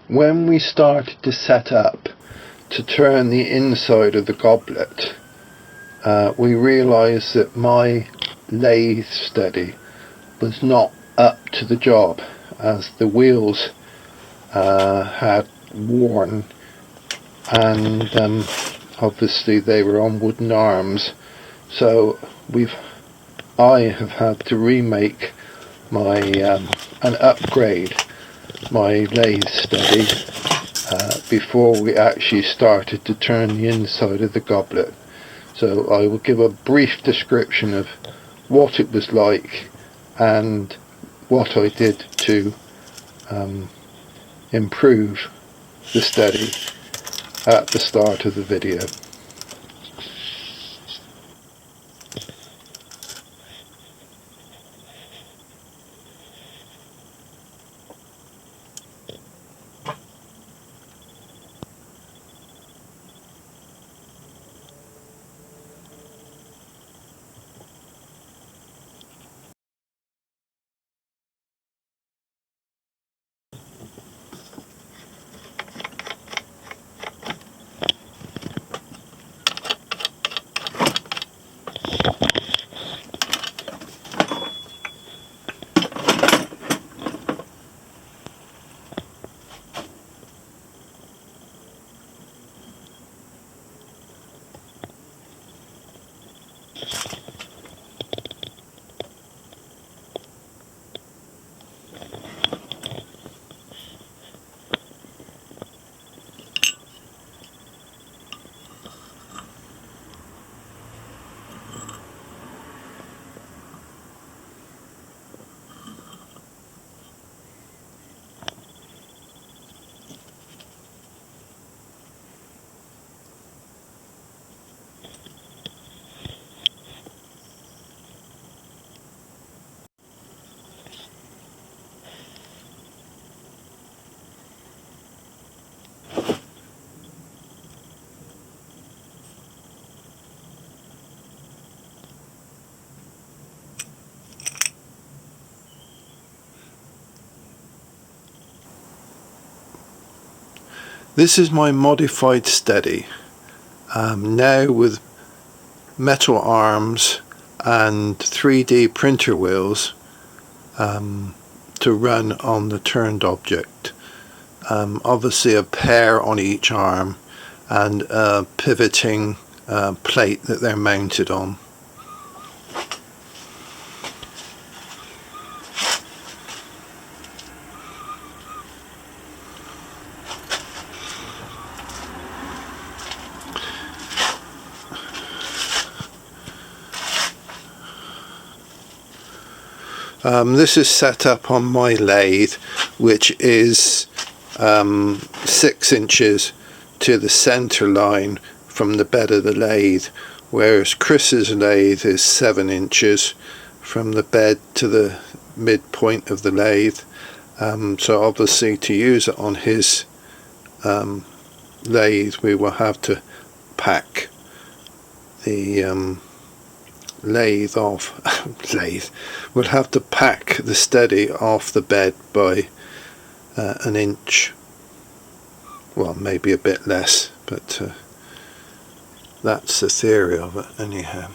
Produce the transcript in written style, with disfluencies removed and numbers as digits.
When we started to set up to turn the inside of the goblet, we realised that my lathe steady was not up to the job, as the wheels had worn, and obviously they were on wooden arms, so I have had to remake my and upgrade my lathe steady before we actually started to turn the inside of the goblet. So I will give a brief description of what it was like and what I did to improve the steady at the start of the video. This is my modified steady, now with metal arms and 3D printer wheels to run on the turned object. Obviously a pair on each arm and a pivoting plate that they're mounted on. This is set up on my lathe, which is 6 inches to the centre line from the bed of the lathe, whereas Chris's lathe is 7 inches from the bed to the midpoint of the lathe. So obviously to use it on his lathe, we will have to pack the lathe off. We'll have to pack the steady off the bed by an inch, well maybe a bit less, but that's the theory of it anyhow.